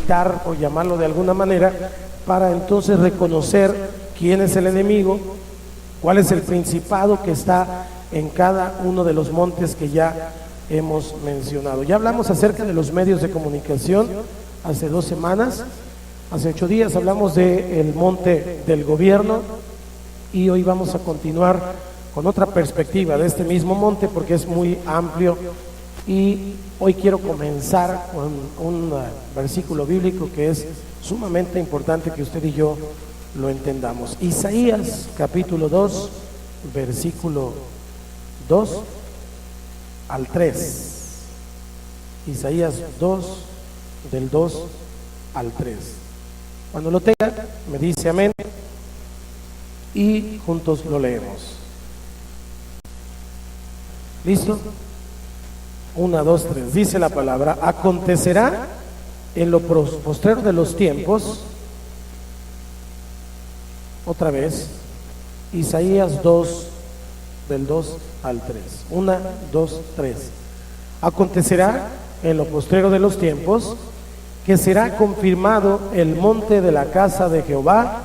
meditar, o llamarlo de alguna manera, para entonces reconocer quién es el enemigo, cuál es el principado que está en cada uno de los montes que ya hemos mencionado. Ya hablamos acerca de los medios de comunicación hace 2 semanas, hace 8 días hablamos del monte del gobierno, y hoy vamos a continuar con otra perspectiva de este mismo monte, porque es muy amplio, y hoy quiero comenzar con un versículo bíblico que es sumamente importante que usted y yo lo entendamos. Isaías capítulo 2, versículo 2 al 3. Isaías 2, del 2 al 3. Cuando lo tenga, me dice amén y juntos lo leemos. ¿Listo? 1, 2, 3. Dice la palabra: acontecerá en lo postrero de los tiempos. Otra vez, Isaías 2, del 2 al 3. 1, 2, 3. Acontecerá en lo postrero de los tiempos que será confirmado el monte de la casa de Jehová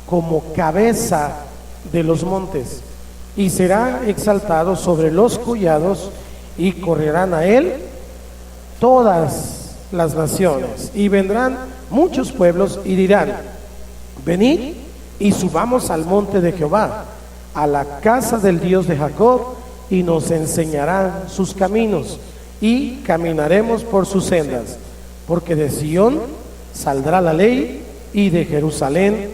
como cabeza de los montes, y será exaltado sobre los collados, y correrán a él todas las naciones, y vendrán muchos pueblos y dirán: venid y subamos al monte de Jehová, a la casa del Dios de Jacob, y nos enseñarán sus caminos, y caminaremos por sus sendas, porque de Sión saldrá la ley, y de Jerusalén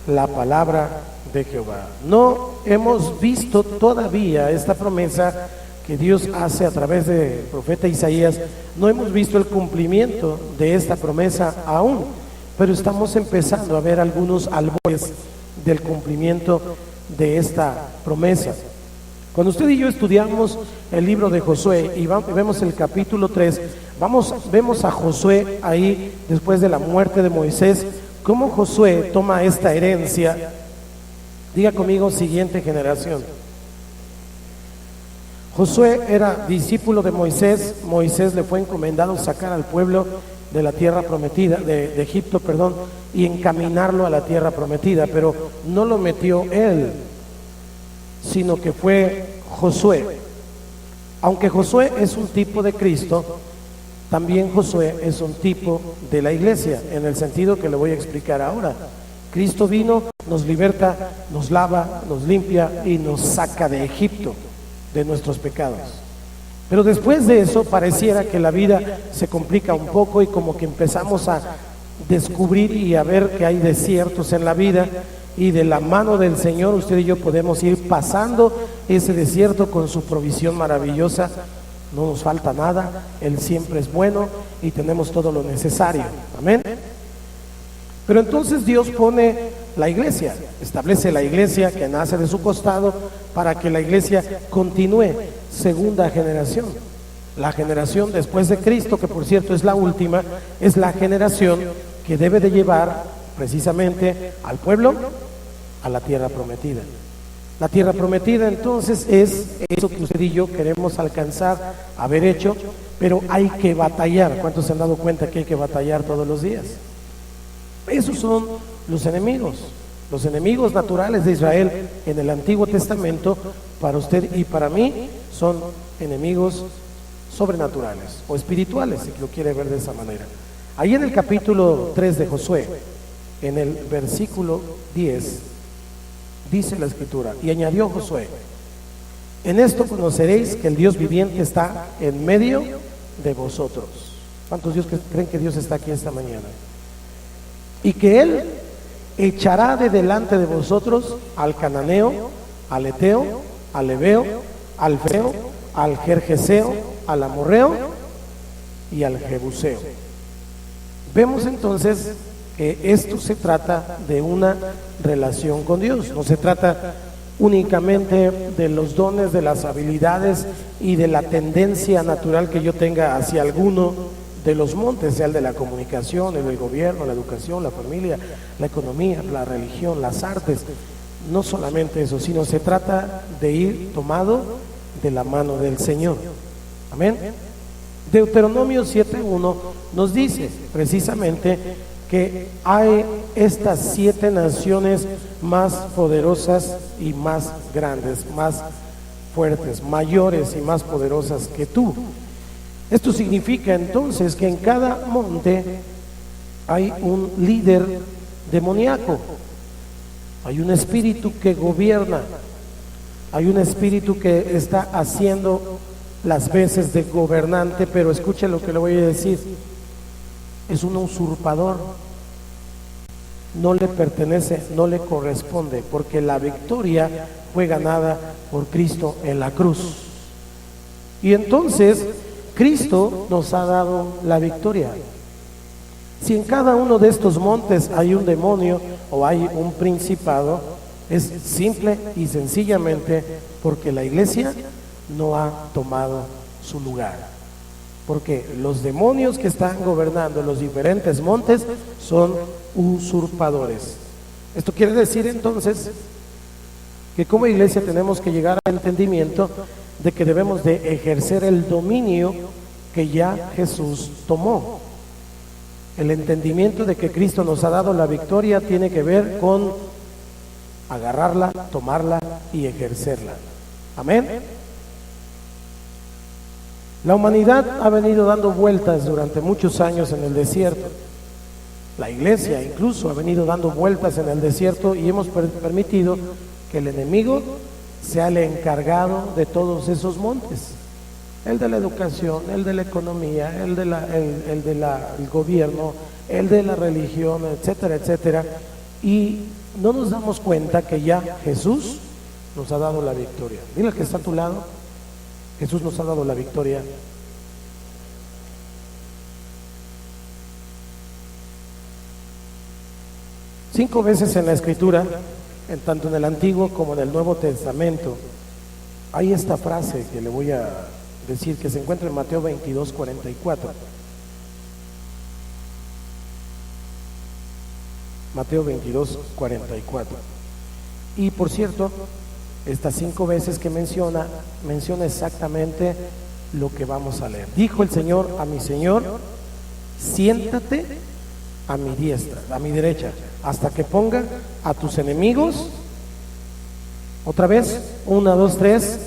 la palabra de Jehová. No hemos visto todavía esta promesa que Dios hace a través del profeta Isaías. No hemos visto el cumplimiento de esta promesa aún, pero estamos empezando a ver algunos albores del cumplimiento de esta promesa. Cuando usted y yo estudiamos el libro de Josué y vemos el capítulo 3, vemos a Josué ahí después de la muerte de Moisés, cómo Josué toma esta herencia. Diga conmigo: siguiente generación. Josué era discípulo de Moisés. Moisés le fue encomendado sacar al pueblo de la tierra prometida, de Egipto, y encaminarlo a la tierra prometida, pero no lo metió él, sino que fue Josué. Aunque Josué es un tipo de Cristo, también Josué es un tipo de la iglesia, en el sentido que le voy a explicar ahora. Cristo vino, nos liberta, nos lava, nos limpia y nos saca de Egipto, de nuestros pecados. Pero después de eso pareciera que la vida se complica un poco, y como que empezamos a descubrir y a ver que hay desiertos en la vida, y de la mano del Señor usted y yo podemos ir pasando ese desierto con su provisión maravillosa. No nos falta nada, Él siempre es bueno y tenemos todo lo necesario. Amén. Pero entonces Dios pone la iglesia, establece la iglesia que nace de su costado, para que la iglesia continúe. Segunda generación, la generación después de Cristo, que por cierto es la última, es la generación que debe de llevar precisamente al pueblo a la tierra prometida. La tierra prometida entonces es eso que usted y yo queremos alcanzar, haber hecho, pero hay que batallar. ¿Cuántos se han dado cuenta que hay que batallar todos los días? Esos son los enemigos naturales de Israel en el Antiguo Testamento. Para usted y para mí son enemigos sobrenaturales o espirituales, si lo quiere ver de esa manera. Ahí en el capítulo 3 de Josué, en el versículo 10, dice la escritura: y añadió Josué: en esto conoceréis que el Dios viviente está en medio de vosotros. ¿Cuántos Dios creen que Dios está aquí esta mañana? Y que Él echará de delante de vosotros al cananeo, al eteo, al heveo, al fereo, al gergeseo, al amorreo y al jebuseo. Vemos entonces que esto se trata de una relación con Dios. No se trata únicamente de los dones, de las habilidades y de la tendencia natural que yo tenga hacia alguno de los montes, sea el de la comunicación, el del gobierno, la educación, la familia, la economía, la religión, las artes. No solamente eso, sino se trata de ir tomado de la mano del Señor. Amén. Deuteronomio 7:1 nos dice precisamente que hay estas 7 naciones más poderosas y más grandes, más fuertes, mayores y más poderosas que tú. Esto significa entonces que en cada monte hay un líder demoníaco, hay un espíritu que gobierna, hay un espíritu que está haciendo las veces de gobernante, pero escuche lo que le voy a decir, es un usurpador, no le pertenece, no le corresponde, porque la victoria fue ganada por Cristo en la cruz. Y entonces Cristo nos ha dado la victoria. Si en cada uno de estos montes hay un demonio o hay un principado, es simple y sencillamente porque la iglesia no ha tomado su lugar. Porque los demonios que están gobernando los diferentes montes son usurpadores. Esto quiere decir entonces que como iglesia tenemos que llegar al entendimiento de que debemos de ejercer el dominio que ya Jesús tomó. El entendimiento de que Cristo nos ha dado la victoria tiene que ver con agarrarla, tomarla y ejercerla. Amén. La humanidad ha venido dando vueltas durante muchos años en el desierto. La iglesia incluso ha venido dando vueltas en el desierto y hemos permitido que el enemigo sea el encargado de todos esos montes. El de la educación, el de la economía, el del gobierno, el de la religión, etcétera, etcétera. Y no nos damos cuenta que ya Jesús nos ha dado la victoria. Dile al que está a tu lado, Jesús nos ha dado la victoria. Cinco veces en la Escritura, tanto en el Antiguo como en el Nuevo Testamento, hay esta frase que le voy a decir, que se encuentra en Mateo 22:44. Mateo 22:44. Y por cierto, estas 5 veces que menciona exactamente lo que vamos a leer. Dijo el Señor a mi Señor: siéntate a mi diestra, a mi derecha, hasta que ponga a tus enemigos. Otra vez, 1, 2, 3.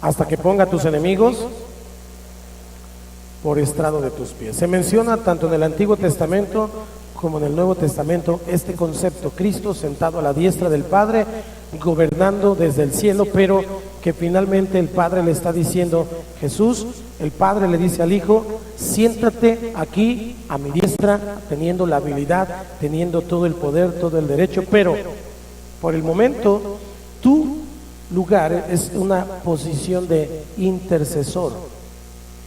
Hasta que ponga a tus enemigos por estrado de tus pies. Se menciona tanto en el Antiguo Testamento como en el Nuevo Testamento este concepto: Cristo sentado a la diestra del Padre, gobernando desde el cielo, pero que finalmente el Padre le está diciendo, Jesús, el Padre le dice al Hijo: siéntate aquí a mi diestra, teniendo la habilidad, teniendo todo el poder, todo el derecho, pero por el momento tu lugar es una posición de intercesor.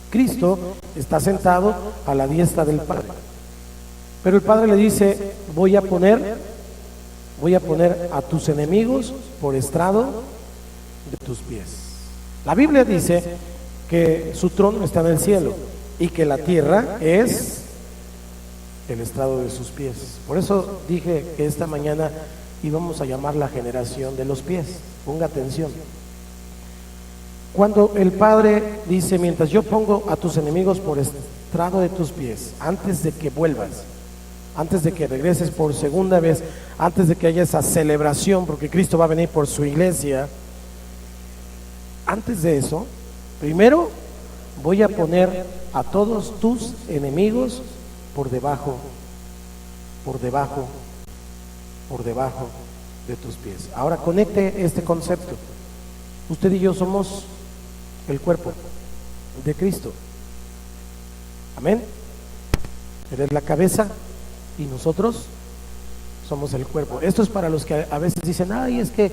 Cristo está sentado a la diestra del Padre, pero el Padre le dice: voy a poner a tus enemigos por estrado de tus pies. La Biblia dice que su trono está en el cielo y que la tierra es el estrado de sus pies. Por eso dije que esta mañana íbamos a llamar la generación de los pies. Ponga atención. Cuando el Padre dice: mientras yo pongo a tus enemigos por estrado de tus pies, antes de que vuelvas, antes de que regreses por segunda vez, antes de que haya esa celebración, porque Cristo va a venir por su iglesia, antes de eso, primero voy a poner a todos tus enemigos por debajo de tus pies. Ahora conecte este concepto. Usted y yo somos el cuerpo de Cristo. Amén. Él es la cabeza y nosotros somos el cuerpo. Esto es para los que a veces dicen: ay, es que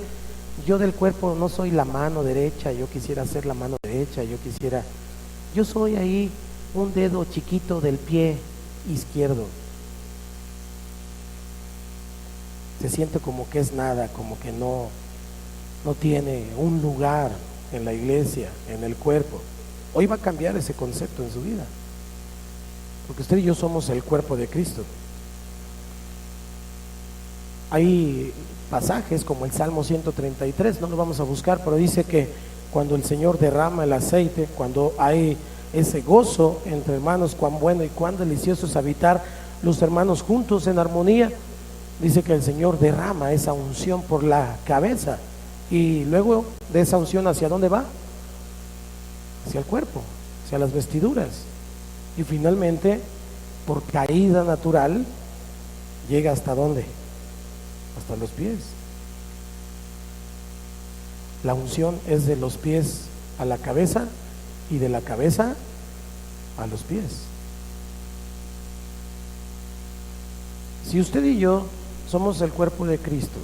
yo del cuerpo no soy la mano derecha, yo quisiera ser la mano derecha, yo soy ahí un dedo chiquito del pie izquierdo. Se siente como que es nada, como que no tiene un lugar en la iglesia, en el cuerpo. Hoy va a cambiar ese concepto en su vida, porque usted y yo somos el cuerpo de Cristo. Hay pasajes como el Salmo 133, no lo vamos a buscar, pero dice que cuando el Señor derrama el aceite, cuando hay ese gozo entre hermanos, cuán bueno y cuán delicioso es habitar los hermanos juntos en armonía, dice que el Señor derrama esa unción por la cabeza, y luego de esa unción, ¿hacia dónde va? Hacia el cuerpo, hacia las vestiduras, y finalmente, por caída natural, llega ¿hasta dónde? Hasta los pies. La unción es de los pies a la cabeza y de la cabeza a los pies. Si usted y yo somos el cuerpo de Cristo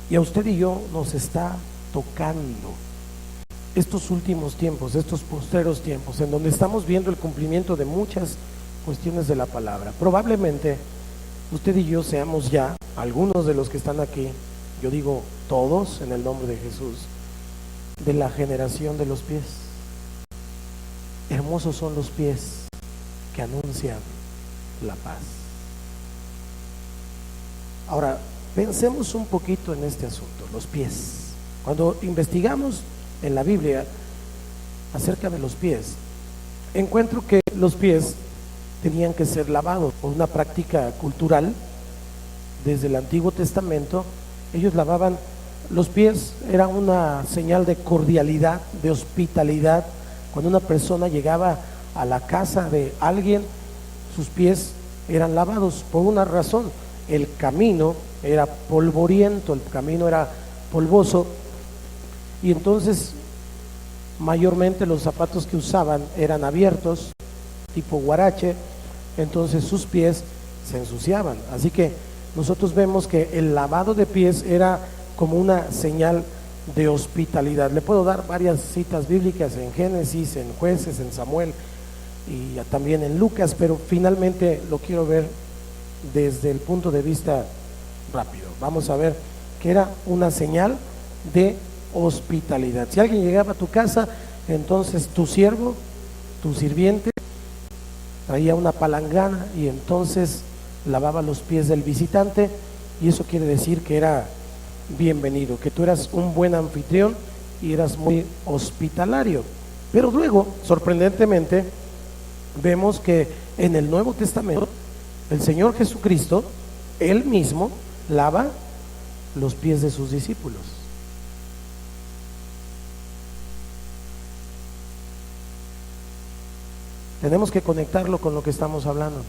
y a usted y yo nos está tocando estos últimos tiempos, estos postreros tiempos, en donde estamos viendo el cumplimiento de muchas cuestiones de la palabra, probablemente usted y yo seamos ya, algunos de los que están aquí, yo digo todos en el nombre de Jesús, de la generación de los pies. Hermosos son los pies que anuncian la paz. Ahora, pensemos un poquito en este asunto, los pies. Cuando investigamos en la Biblia acerca de los pies, encuentro que los pies tenían que ser lavados por una práctica cultural. Desde el Antiguo Testamento ellos lavaban los pies, era una señal de cordialidad, de hospitalidad. Cuando una persona llegaba a la casa de alguien, sus pies eran lavados por una razón: el camino era polvoriento, el camino era polvoso, y entonces mayormente los zapatos que usaban eran abiertos, tipo guarache, entonces sus pies se ensuciaban. Así que nosotros vemos que el lavado de pies era como una señal de hospitalidad. Le puedo dar varias citas bíblicas en Génesis, en Jueces, en Samuel y también en Lucas, pero finalmente lo quiero ver desde el punto de vista rápido. Vamos a ver que era una señal de hospitalidad. Si alguien llegaba a tu casa, entonces tu siervo, tu sirviente, traía una palangana y entonces lavaba los pies del visitante, y eso quiere decir que era bienvenido, que tú eras un buen anfitrión y eras muy hospitalario. Pero luego, sorprendentemente, vemos que en el Nuevo Testamento el Señor Jesucristo, Él mismo, lava los pies de sus discípulos. Tenemos que conectarlo con lo que estamos hablando.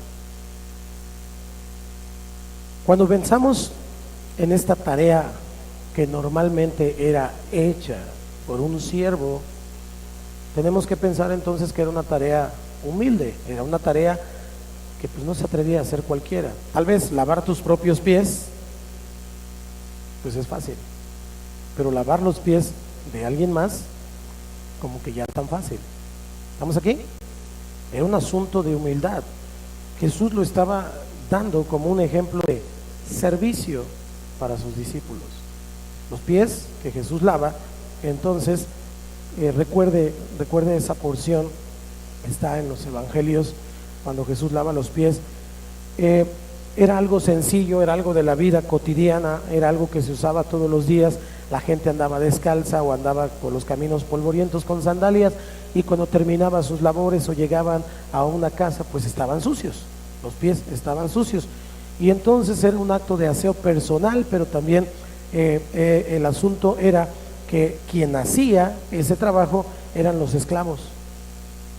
Cuando pensamos en esta tarea que normalmente era hecha por un siervo, tenemos que pensar entonces que era una tarea humilde, era una tarea que pues no se atrevía a hacer cualquiera. Tal vez lavar tus propios pies, pues es fácil, pero lavar los pies de alguien más, como que ya es tan fácil. ¿Estamos aquí? Era un asunto de humildad. Jesús lo estaba dando como un ejemplo de servicio para sus discípulos. Los pies que Jesús lava, entonces recuerde esa porción, está en los evangelios, cuando Jesús lava los pies. Era algo sencillo, era algo de la vida cotidiana, era algo que se usaba todos los días. La gente andaba descalza o andaba por los caminos polvorientos con sandalias, y cuando terminaba sus labores o llegaban a una casa, pues estaban sucios, los pies estaban sucios, y entonces era un acto de aseo personal, pero también el asunto era que quien hacía ese trabajo eran los esclavos,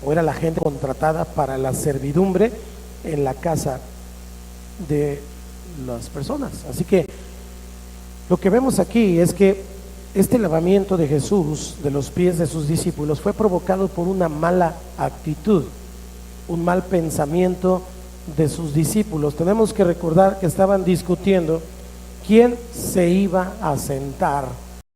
o era la gente contratada para la servidumbre en la casa de las personas. Así que lo que vemos aquí es que este lavamiento de Jesús de los pies de sus discípulos fue provocado por una mala actitud, un mal pensamiento de sus discípulos. Tenemos que recordar que estaban discutiendo quién se iba a sentar